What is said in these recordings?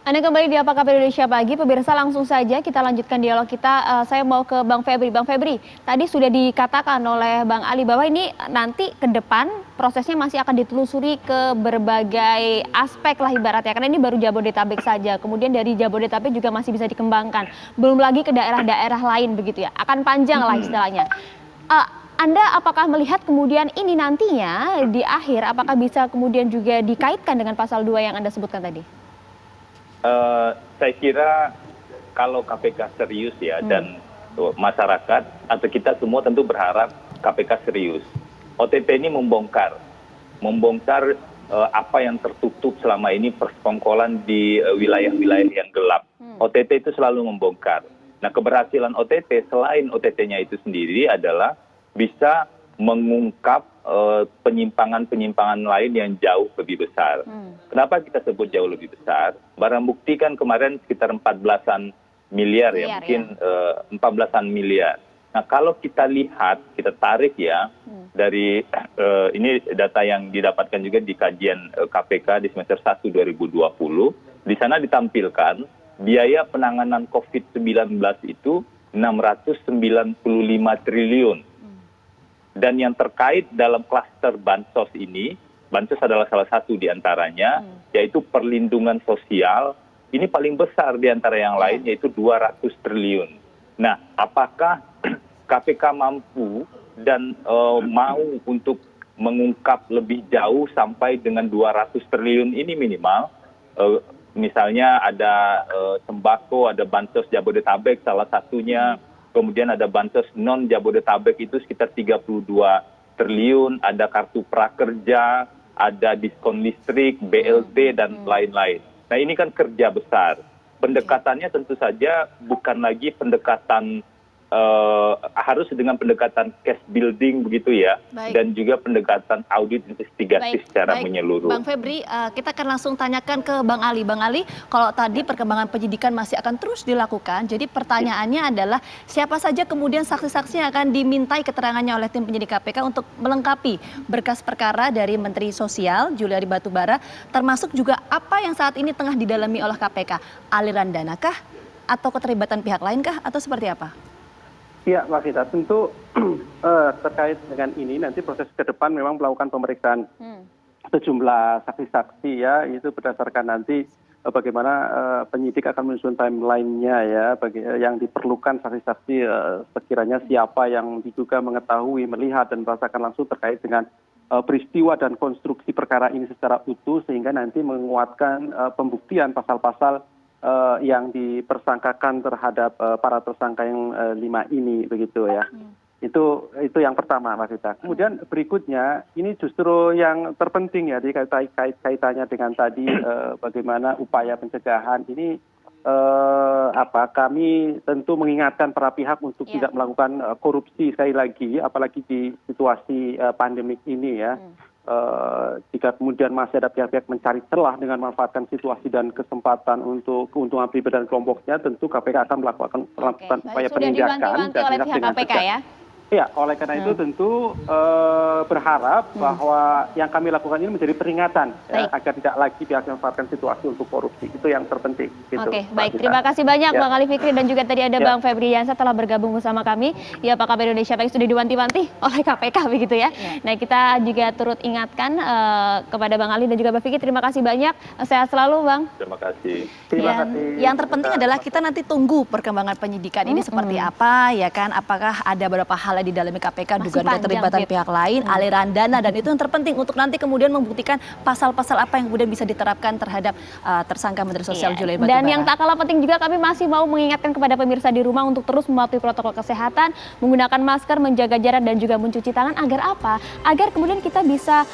Anda kembali di Apa Kabar Indonesia Pagi, pemirsa langsung saja kita lanjutkan dialog kita. Saya mau ke Bang Febri. Bang Febri, tadi sudah dikatakan oleh Bang Ali bahwa ini nanti ke depan prosesnya masih akan ditelusuri ke berbagai aspek lah ibaratnya. Karena ini baru Jabodetabek saja, kemudian dari Jabodetabek juga masih bisa dikembangkan. Belum lagi ke daerah-daerah lain begitu ya, akan panjang lah istilahnya. Anda apakah melihat kemudian ini nantinya di akhir, apakah bisa kemudian juga dikaitkan dengan pasal 2 yang Anda sebutkan tadi? Saya kira kalau KPK serius ya dan masyarakat atau kita semua tentu berharap KPK serius. OTT ini membongkar apa yang tertutup selama ini persekongkolan di wilayah-wilayah yang gelap. OTT itu selalu membongkar. Nah, keberhasilan OTT selain OTT-nya itu sendiri adalah bisa mengungkap penyimpangan-penyimpangan lain yang jauh lebih besar. Kenapa kita sebut jauh lebih besar? Barang bukti kan kemarin sekitar 14-an miliar ya, mungkin 14-an miliar. Nah, kalau kita lihat, kita tarik ya, dari ini data yang didapatkan juga di kajian KPK di semester 1 2020, di sana ditampilkan biaya penanganan COVID-19 itu 695 triliun. Dan yang terkait dalam klaster Bansos ini, Bansos adalah salah satu di antaranya, yaitu perlindungan sosial, ini paling besar di antara yang lain, yaitu 200 triliun. Nah, apakah KPK mampu dan mau untuk mengungkap lebih jauh sampai dengan 200 triliun ini minimal? Misalnya ada sembako, ada Bansos Jabodetabek salah satunya, kemudian ada Bansos non-Jabodetabek itu sekitar 32 triliun, ada kartu prakerja, ada diskon listrik, BLT, dan lain-lain. Nah, ini kan kerja besar. Pendekatannya tentu saja bukan lagi pendekatan, harus dengan pendekatan case building begitu ya, dan juga pendekatan audit investigasi secara menyeluruh. Bang Febri, kita akan langsung tanyakan ke Bang Ali. Bang Ali, kalau tadi perkembangan penyidikan masih akan terus dilakukan, jadi pertanyaannya adalah siapa saja kemudian saksi-saksi yang akan dimintai keterangannya oleh tim penyidik KPK untuk melengkapi berkas perkara dari Menteri Sosial Juliari Batubara, termasuk juga apa yang saat ini tengah didalami oleh KPK, aliran dana kah, atau keterlibatan pihak lain kah, atau seperti apa? Ya, Mbak Vita, tentu terkait dengan ini nanti proses ke depan memang melakukan pemeriksaan sejumlah saksi-saksi ya, itu berdasarkan nanti bagaimana penyidik akan menyusun timeline-nya ya, yang diperlukan saksi-saksi sekiranya siapa yang diduga mengetahui, melihat dan merasakan langsung terkait dengan peristiwa dan konstruksi perkara ini secara utuh sehingga nanti menguatkan pembuktian pasal-pasal yang dipersangkakan terhadap para tersangka yang 5 ini begitu ya. Itu yang pertama, Mas Vita. Kemudian berikutnya ini justru yang terpenting ya, kaitannya dengan tadi bagaimana upaya pencegahan ini, kami tentu mengingatkan para pihak untuk tidak melakukan korupsi sekali lagi, apalagi di situasi pandemik ini ya. Jika kemudian masih ada pihak-pihak mencari celah dengan memanfaatkan situasi dan kesempatan untuk keuntungan pribadi dan kelompoknya, tentu KPK akan melakukan upaya penindakan dan oleh pihak KPK ya. Ya, oleh karena itu tentu berharap bahwa yang kami lakukan ini menjadi peringatan ya, agar tidak lagi pihak memanfaatkan situasi untuk korupsi. Itu yang terpenting. Gitu, Oke, baik. Terima kasih banyak Bang Ali Fikri dan juga tadi ada Bang Febri Diansyah telah bergabung bersama kami. Ya, Apa Kabar Indonesia Pagi sudah diwanti-wanti oleh KPK begitu ya. Nah, kita juga turut ingatkan kepada Bang Ali dan juga Bang Fikri. Terima kasih banyak. Sehat selalu, Bang. Terima kasih. Terima kasih. Yang terpenting adalah kita nanti tunggu perkembangan penyidikan ini seperti apa, ya kan? Apakah ada beberapa hal di dalam KPK, dugaan keterlibatan pihak lain, aliran dana, dan itu yang terpenting untuk nanti kemudian membuktikan pasal-pasal apa yang kemudian bisa diterapkan terhadap tersangka Menteri Sosial Juliari Batubara. Dan yang tak kalah penting juga kami masih mau mengingatkan kepada pemirsa di rumah untuk terus mematuhi protokol kesehatan, menggunakan masker, menjaga jarak dan juga mencuci tangan agar apa? Agar kemudian kita bisa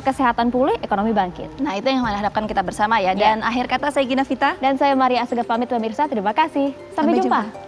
kesehatan pulih, ekonomi bangkit. Nah, itu yang harapkan kita bersama ya. Dan akhir kata saya Gina Vita dan saya Maria Asegaf pamit pemirsa. Terima kasih. Sampai jumpa.